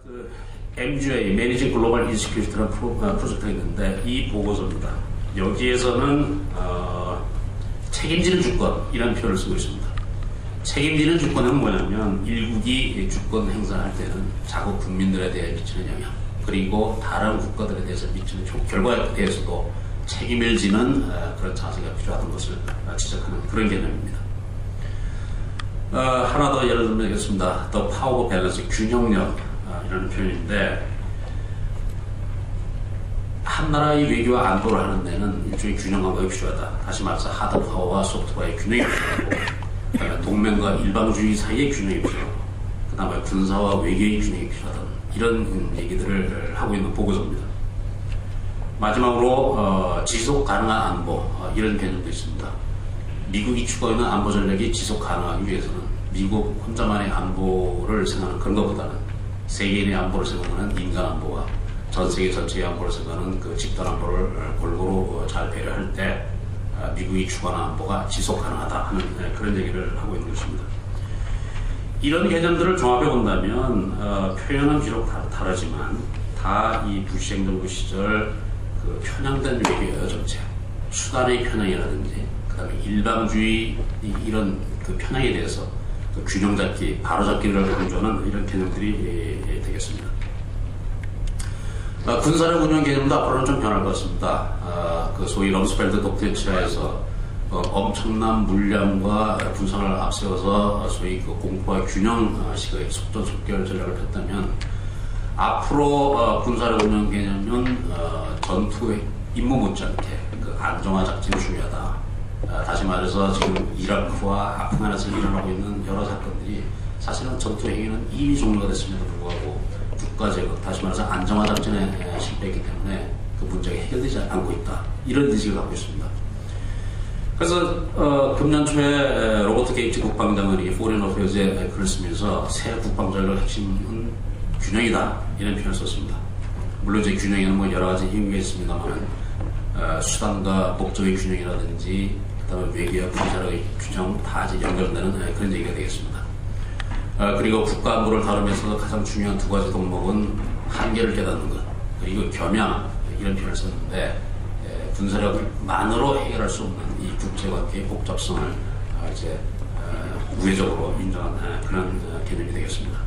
그 MGA, Managing Global Insecurity라는 프로젝트가 있는데 이 보고서입니다. 여기에서는 책임지는 주권이라는 표현을 쓰고 있습니다. 책임지는 주권은 뭐냐면 일국이 주권 행사할 때는 자국 국민들에 대해 미치는 영향, 그리고 다른 국가들에 대해서 미치는 결과에 대해서도 책임을 지는 그런 자세가 필요하다는 것을 지적하는 그런 개념입니다. 하나 더 예를 들면 되겠습니다. The Power of Balance, 균형력 이라는 표현인데, 한 나라의 외교와 안보를 하는 데는 일종의 균형 감각이 필요하다. 다시 말해서 하드 파워와 소프트 파워의 균형이 필요하고, 동맹과 일방주의 사이의 균형이 필요하고, 그 다음에 군사와 외교의 균형이 필요하다. 이런 얘기들을 하고 있는 보고서입니다. 마지막으로 지속 가능한 안보, 이런 개념도 있습니다. 미국이 추구하는 안보 전략이 지속 가능하기 위해서는 미국 혼자만의 안보를 생각하는 그런 것보다는 세계인의 안보를 생각하는 인간 안보와 전 세계 전체의 안보를 생각하는 그 집단 안보를 골고루 잘 배려할 때 미국이 추구하는 안보가 지속 가능하다 하는 그런 얘기를 하고 있는 것입니다. 이런 개념들을 종합해 본다면 표현은 비록 다르지만 다 이 부시 행정부 시절 그 편향된 외교 정책, 수단의 편향이라든지 그 다음에 일방주의 이런 그 편향에 대해서 그 균형 잡기, 바로 잡기를 강조하는 이런 개념들이 되겠습니다. 군사력 운영 개념도 앞으로는 좀 변할 것 같습니다. 그 소위 럼스펠드 독트린 치하에서 엄청난 물량과 군상을 앞세워서 소위 그 공포와 균형식의 속전속결 전략을 폈다면, 앞으로 군사력 운영 개념은 전투의 임무 못지않게 그 안정화 작전이 중요하다. 다시 말해서 지금 이라크와 아프간에서 일어나고 있는 여러 사건들이 사실은 전투 행위는 이미 종료가 됐음에도 불구하고 국가 제거, 다시 말해서 안정화 작전에 실패했기 때문에 그 문제가 해결되지 않고 있다. 이런 인식을 갖고 있습니다. 그래서 금년 초에 로버트 게이츠 국방장관이 포리인 어페어즈에 글을 쓰면서 새 국방전략 핵심은 균형이다, 이런 표현을 썼습니다. 물론 이제 균형에는 뭐 여러 가지 의미가 있습니다만 수단과 목적의 균형이라든지 그다음에 외교와 군사력의 균형 다 이제 연결되는 그런 얘기가 되겠습니다. 그리고 국가 안보를 다루면서 가장 중요한 두 가지 덕목은 한계를 깨닫는 것, 그리고 겸양, 이런 표현을 썼는데 군사력만으로 해결할 수 없는 이 국제관계의 복잡성을 이제 우회적으로 인정한 그런 개념이 되겠습니다.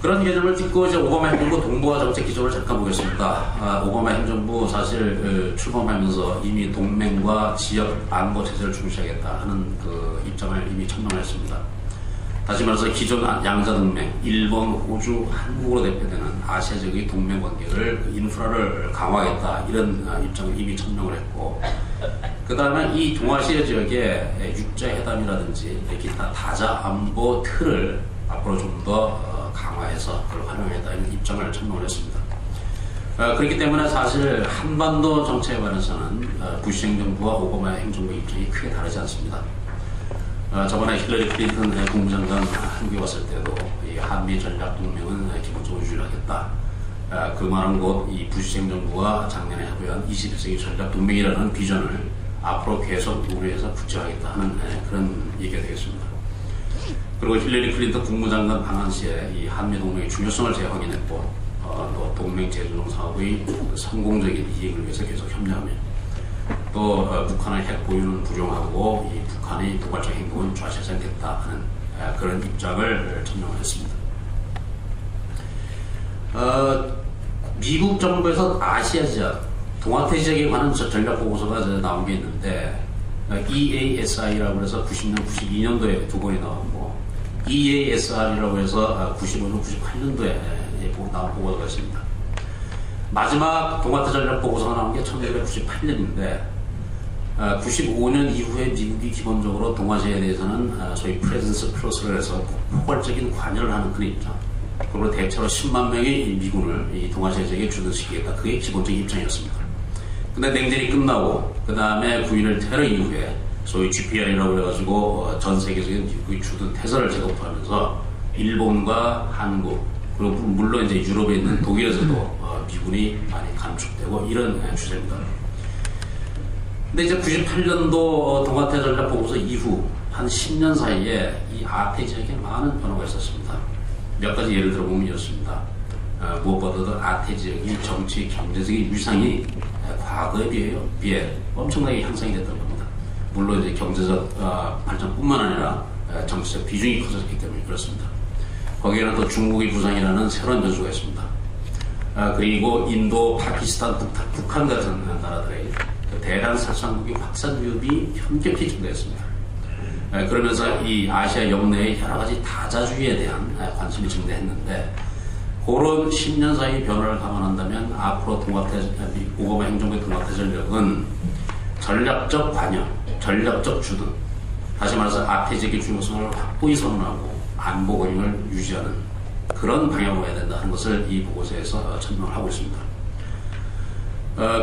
그런 개념을 딛고 이제 오바마 행정부 동북아 정책 기조를 잠깐 보겠습니다. 오바마 행정부 사실 출범하면서 이미 동맹과 지역 안보 체제를 중시하겠다 하는 그 입장을 이미 천명했습니다. 다시 말해서 기존 양자 동맹, 일본, 호주, 한국으로 대표되는 아시아적인 동맹 관계를 그 인프라를 강화하겠다, 이런 입장을 이미 천명을 했고, 그 다음에 이 동아시아 지역의 육자회담이라든지 기타 다자 안보 틀을 앞으로 좀 더 강화해서 그걸 활용하겠다는 입장을 천명을 했습니다. 그렇기 때문에 사실 한반도 정책에 관해서는 부시 행정부와 오바마 행정부의 입장이 크게 다르지 않습니다. 저번에 힐러리 클린턴 국무장관 한국에 왔을 때도 이 한미 전략 동맹은 기본적으로 유지하겠다. 그 말은 곧 이 부시 행정부가 작년에 합의한 21세기 전략 동맹이라는 비전을 앞으로 계속 노래해서 구체화하겠다 하는 그런 얘기가 되겠습니다. 그리고 힐러리 클린턴 국무장관 방한 시에 이 한미 동맹의 중요성을 재확인했고, 또 동맹 재조정 사업의 성공적인 이행을 위해서 계속 협력하며, 또 북한의 핵 보유는 부정하고 이 북한의 도발적 행동은 좌시하지 않겠다 하는 그런 입장을 천명을 했습니다. 미국 정부에서 아시아 지역, 동아태 지역에 관한 전략 보고서가 나온 게 있는데, EASI라고 해서 90년, 92년도에 두 번이 나왔고, EASR이라고 해서 95년, 98년도에 나온 보고서가 있습니다. 마지막 동아태 전략 보고서가 나온 게 1998년인데, 95년 이후에 미국이 기본적으로 동아시아에 대해서는 소위 프레젠스 플러스를 해서 포괄적인 관여를 하는 그런 입장, 그리고 대체로 10만 명의 미군을 이 동아시아 지역에 주둔시키겠다, 그게 기본적인 입장이었습니다. 근데 냉전이 끝나고 그 다음에 9.11 테러 이후에 소위 GPR이라고 해가지고 전 세계적인 미국의 주둔 태세를 재검토하면서 일본과 한국, 그리고 물론 이제 유럽에 있는 독일에서도 미군이 많이 감축되고 이런 추세입니다. 근데 이제 98년도 동아태 전략 보고서 이후 한 10년 사이에 이 아태 지역에 많은 변화가 있었습니다. 몇 가지 예를 들어보면 이렇습니다. 무엇보다도 아태 지역이 정치, 경제적인 위상이 과거에 비해 엄청나게 향상이 됐던 겁니다. 물론 이제 경제적 발전뿐만 아니라 정치적 비중이 커졌기 때문에 그렇습니다. 거기에는 또 중국의 부상이라는 새로운 변수가 있습니다. 그리고 인도, 파키스탄, 북한 같은 나라들의 대량 살상무기 확산 위협이 현격히 증가했습니다. 그러면서 이 아시아 영내의 여러 가지 다자주의에 대한 관심이 증대했는데, 그런 10년 사이 변화를 감안한다면 앞으로 오바마 행정부의 동학대 전략은 전략적 관여, 전략적 주둔, 다시 말해서 아태 지역의 중요성을 확고히 선언하고 안보 권위를 유지하는 그런 방향으로 해야 된다는 것을 이 보고서에서 설명을 하고 있습니다.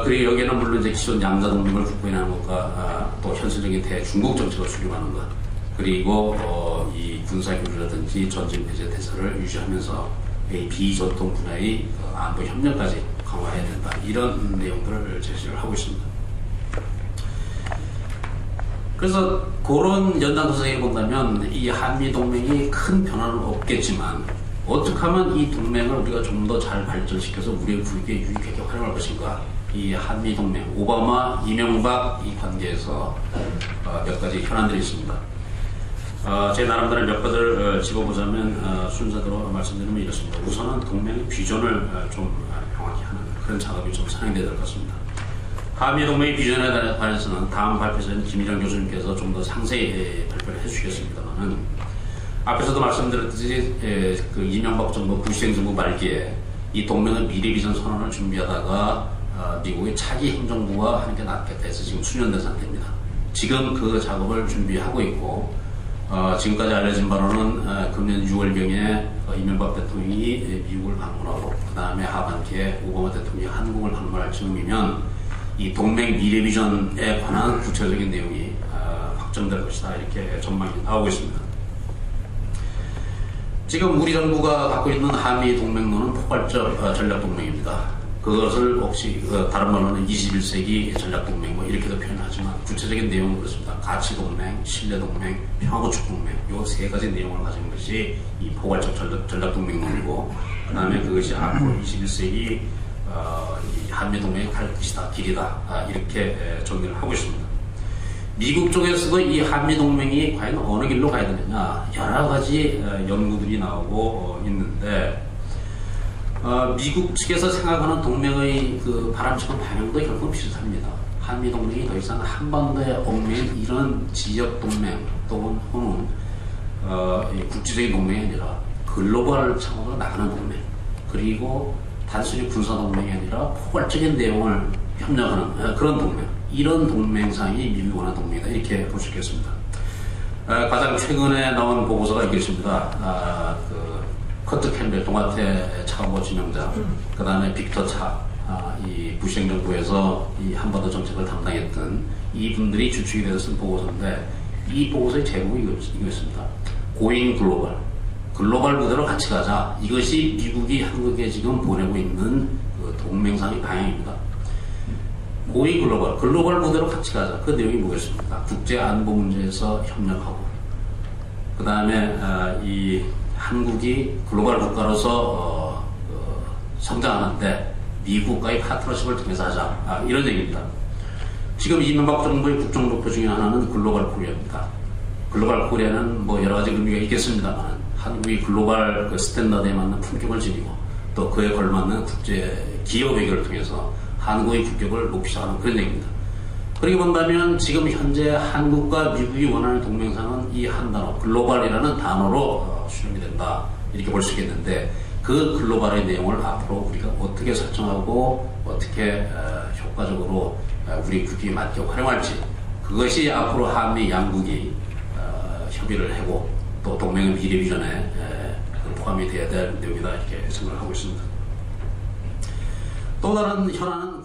그리고 여기에는 물론 이제 기존 양자 동맹을 국부인하는 것과 또 현실적인 대중국 정책을 수립하는 것, 그리고 이 군사 교류라든지 전쟁 배제 대사를 유지하면서 비전통 분야의 안보 협력까지 강화해야 된다, 이런 내용들을 제시를 하고 있습니다. 그래서 그런 연장선상에 본다면 이 한미 동맹이 큰 변화는 없겠지만, 어떻게 하면 이 동맹을 우리가 좀 더 잘 발전시켜서 우리의 국익에 유익하게 활용할 것인가, 이 한미 동맹, 오바마, 이명박 이 관계에서 몇 가지 현안들이 있습니다. 제 나름대로 몇 가지를 짚어보자면 순서대로 말씀드리면 이렇습니다. 우선은 동맹의 비전을 좀 명확히 하는 그런 작업이 좀 상행돼야 될 것 같습니다. 한미 동맹의 비전에 관해서는 다음 발표자인 김일영 교수님께서 좀 더 상세히 발표를 해주시겠습니다만은, 앞에서도 말씀드렸듯이 그 이명박 정부, 부시 행정부 말기에 이 동맹의 미래 비전 선언을 준비하다가 미국의 차기 행정부와 함께 낫겠다 해서 지금 수년된 상태입니다. 지금 그 작업을 준비하고 있고, 지금까지 알려진 바로는 금년 6월경에 이명박 대통령이 미국을 방문하고 그 다음에 하반기에 오바마 대통령이 한국을 방문할 즈음이면 이 동맹 미래 비전에 관한 구체적인 내용이 확정될 것이다, 이렇게 전망이 나오고 있습니다. 지금 우리 정부가 갖고 있는 한미 동맹론은 포괄적 전략 동맹입니다. 그것을 혹시 다른 말로는 21세기 전략 동맹 뭐 이렇게도 표현하지만, 구체적인 내용은 그렇습니다. 가치 동맹, 신뢰 동맹, 평화 구축 동맹, 이 세 가지 내용을 가진 것이 이 포괄적 전략 동맹론이고, 그 다음에 그것이 앞으로 21세기 이 한미 동맹의 갈 것이다, 길이다, 이렇게 정리를 하고 있습니다. 미국 쪽에서도 이 한미 동맹이 과연 어느 길로 가야 되느냐, 여러 가지 연구들이 나오고 있는데, 미국 측에서 생각하는 동맹의 그 바람직한 방향도 결국 비슷합니다. 한미 동맹이 더 이상 한반도에 얽매인 이런 지역 동맹 또는 국제적인 동맹이 아니라 글로벌 차원으로 나가는 동맹, 그리고 단순히 군사 동맹이 아니라 포괄적인 내용을 협력하는 그런 동맹, 이런 동맹상이 미국이 원하는 동맹이다, 이렇게 볼 수 있겠습니다. 가장 최근에 나온 보고서가 있겠습니다. 커트 캠벨 동아태 차관보 지명자, 그 다음에 빅터 차, 이 부시 행정부에서 이 한반도 정책을 담당했던 이분들이 주축이 돼서 쓴 보고서인데, 이 보고서의 제목이 이거였습니다. 고잉 글로벌, 글로벌 무대로 같이 가자. 이것이 미국이 한국에 지금 보내고 있는 그 동맹상의 방향입니다. 고잉 글로벌, 글로벌 무대로 같이 가자. 그 내용이 뭐겠습니까? 국제 안보 문제에서 협력하고, 그 다음에 이 한국이 글로벌 국가로서 성장하는데 미국과의 파트너십을 통해서 하자, 이런 얘기입니다. 지금 이명박 정부의 국정 목표 중에 하나는 글로벌 코리아입니다. 글로벌 코리아는 뭐 여러 가지 의미가 있겠습니다만, 한국이 글로벌 그 스탠다드에 맞는 품격을 지니고 또 그에 걸맞는 국제 기업 외교를 통해서 한국의 국격을 높이자는 그런 얘기입니다. 그렇게 본다면 지금 현재 한국과 미국이 원하는 동맹상은 이 한 단어, 글로벌이라는 단어로 수렴이 된다, 이렇게 볼 수 있겠는데, 그 글로벌의 내용을 앞으로 우리가 어떻게 설정하고 어떻게 효과적으로 우리 국익에 맞게 활용할지, 그것이 앞으로 한미 양국이 협의를 하고 또 동맹의 미래 비전에 포함이 되어야 될 내용이다, 이렇게 생각을 하고 있습니다. 또 다른 현안은